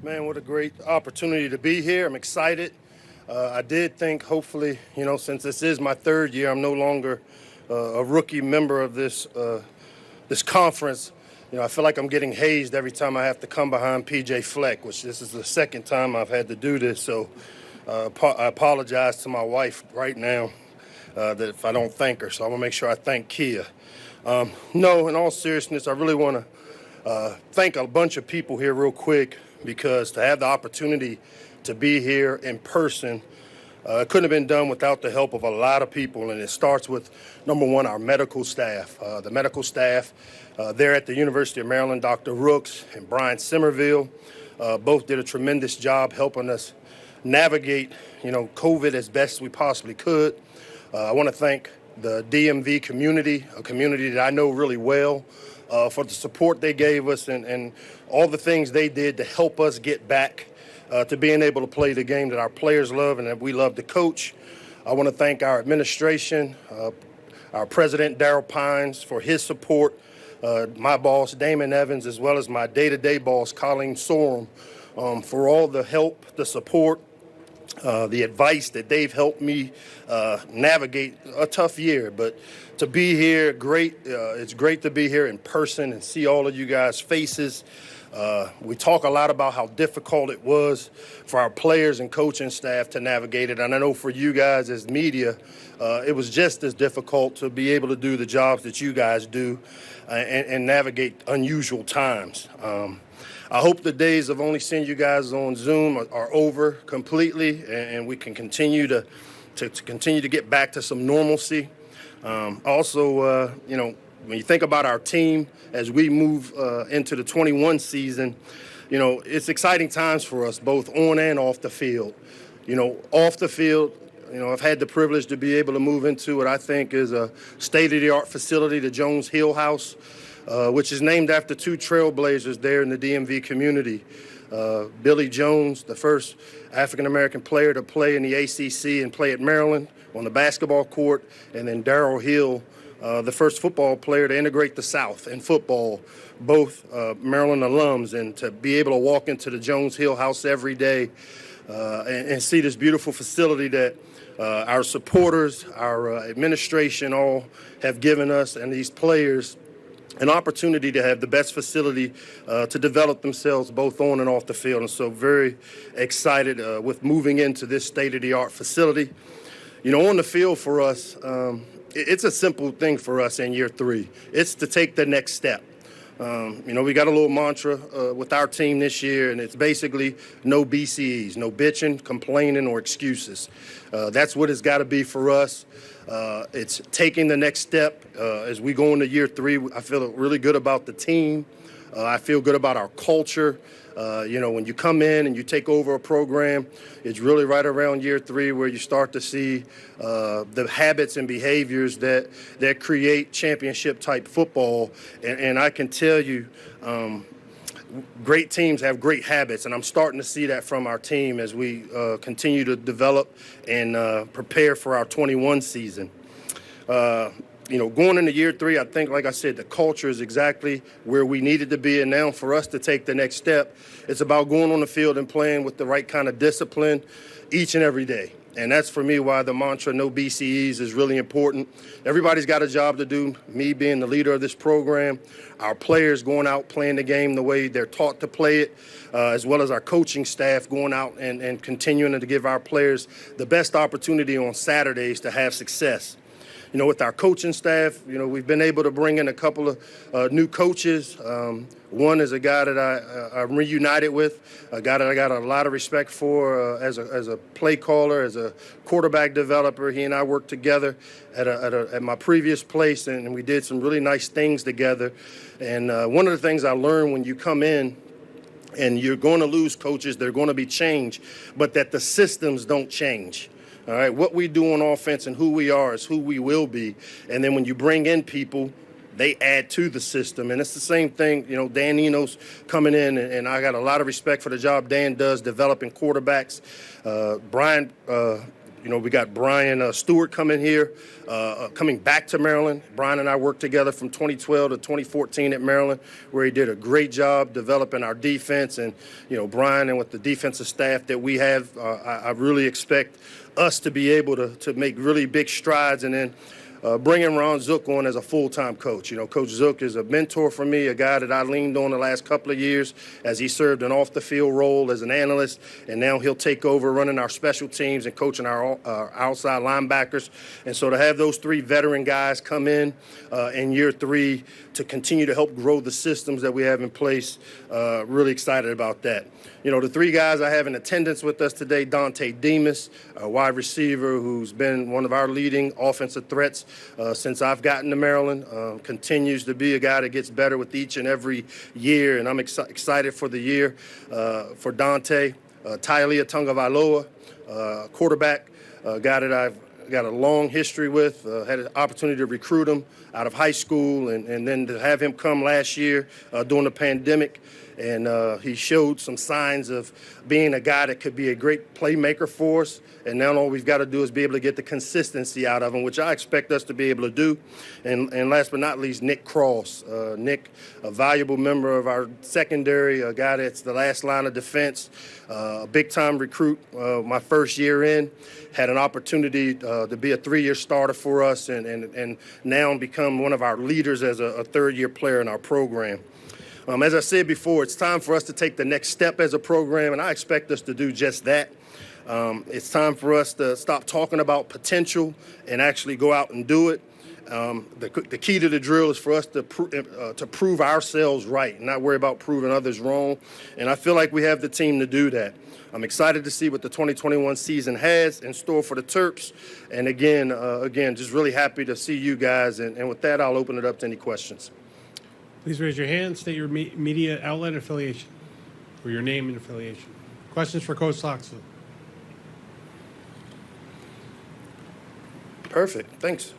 Man, what a great opportunity to be here. I'm excited. I did think, hopefully, since this is my third year, I'm no longer a rookie member of this conference. I feel like I'm getting hazed every time I have to come behind PJ Fleck, which this is the second time I've had to do this. So I apologize to my wife right now that if I don't thank her. So I'm going to make sure I thank Kia. No, in all seriousness, I really want to thank a bunch of people here real quick, because to have the opportunity to be here in person, it couldn't have been done without the help of a lot of people. And it starts with, number one, our medical staff. The medical staff there at the University of Maryland, Dr. Rooks and Brian Simmerville, both did a tremendous job helping us navigate, COVID as best we possibly could. I want to thank the DMV community, a community that I know really well, for the support they gave us and all the things they did to help us get back to being able to play the game that our players love and that we love to coach. I want to thank our administration, our president, Darryl Pines, for his support, my boss, Damon Evans, as well as my day-to-day boss, Colleen Sorum, for all the help, the support, the advice that they've helped me navigate a tough year. But to be here, great. It's great to be here in person and see all of you guys' faces. We talk a lot about how difficult it was for our players and coaching staff to navigate it. And I know for you guys as media, it was just as difficult to be able to do the jobs that you guys do and navigate unusual times. I hope the days of only seeing you guys on Zoom are over completely, and we can continue to continue to get back to some normalcy. Also, when you think about our team as we move into the 21 season, it's exciting times for us, both on and off the field. Off the field, I've had the privilege to be able to move into what I think is a state-of-the-art facility, the Jones Hill House, which is named after two trailblazers there in the DMV community. Billy Jones, the first African-American player to play in the ACC and play at Maryland on the basketball court, and then Darrell Hill, the first football player to integrate the South in football, both Maryland alums, and to be able to walk into the Jones Hill House every day and see this beautiful facility that our supporters, our administration all have given us, and these players an opportunity to have the best facility to develop themselves both on and off the field. And so very excited with moving into this state-of-the-art facility. On the field for us, it's a simple thing for us in year three. It's to take the next step. We got a little mantra with our team this year, and it's basically no BCEs, no bitching, complaining, or excuses. That's what it's got to be for us. It's taking the next step as we go into year three. I feel really good about the team. I feel good about our culture. When you come in and you take over a program, it's really right around year three where you start to see the habits and behaviors that create championship-type football. And I can tell you, great teams have great habits, and I'm starting to see that from our team as we continue to develop and prepare for our 21 season. Going into year three, I think, like I said, the culture is exactly where we needed to be. And now for us to take the next step, it's about going on the field and playing with the right kind of discipline each and every day. And that's, for me, why the mantra, no BCEs, is really important. Everybody's got a job to do, me being the leader of this program, our players going out playing the game the way they're taught to play it, as well as our coaching staff going out and continuing to give our players the best opportunity on Saturdays to have success. With our coaching staff, we've been able to bring in a couple of new coaches. One is a guy that I'm reunited with, a guy that I got a lot of respect for as a play caller, as a quarterback developer. He and I worked together at my previous place, and we did some really nice things together. And one of the things I learned when you come in, and you're going to lose coaches, they're going to be changed, but that the systems don't change. All right, what we do on offense and who we are is who we will be. And then when you bring in people, they add to the system. And it's the same thing, Dan Eno's coming in, and I got a lot of respect for the job Dan does developing quarterbacks. Brian We got Brian Stewart coming here, coming back to Maryland. Brian and I worked together from 2012 to 2014 at Maryland, where he did a great job developing our defense. And, Brian, and with the defensive staff that we have, I really expect us to be able to make really big strides. And then bringing Ron Zook on as a full-time coach. Coach Zook is a mentor for me, a guy that I leaned on the last couple of years as he served an off-the-field role as an analyst, and now he'll take over running our special teams and coaching our outside linebackers. And so to have those three veteran guys come in year 3 to continue to help grow the systems that we have in place, really excited about that. The three guys I have in attendance with us today, Dante Demas, a wide receiver who's been one of our leading offensive threats since I've gotten to Maryland, continues to be a guy that gets better with each and every year, and I'm excited for the year for Dante. Tailia Tungavailoa, quarterback, a guy that I've got a long history with, had an opportunity to recruit him out of high school, and then to have him come last year during the pandemic. And he showed some signs of being a guy that could be a great playmaker for us. And now all we've got to do is be able to get the consistency out of him, which I expect us to be able to do. And last but not least, Nick Cross. Nick, a valuable member of our secondary, a guy that's the last line of defense, a big-time recruit. My first year in, had an opportunity to be a 3-year starter for us and now become one of our leaders as a third-year player in our program. As I said before, it's time for us to take the next step as a program, and I expect us to do just that. It's time for us to stop talking about potential and actually go out and do it. The key to the drill is for us to prove ourselves right and not worry about proving others wrong, and I feel like we have the team to do that. I'm excited to see what the 2021 season has in store for the Terps, and again, just really happy to see you guys, and with that, I'll open it up to any questions. Please raise your hand, state your media outlet and affiliation, or your name and affiliation. Questions for Coach Locksley? Perfect. Thanks.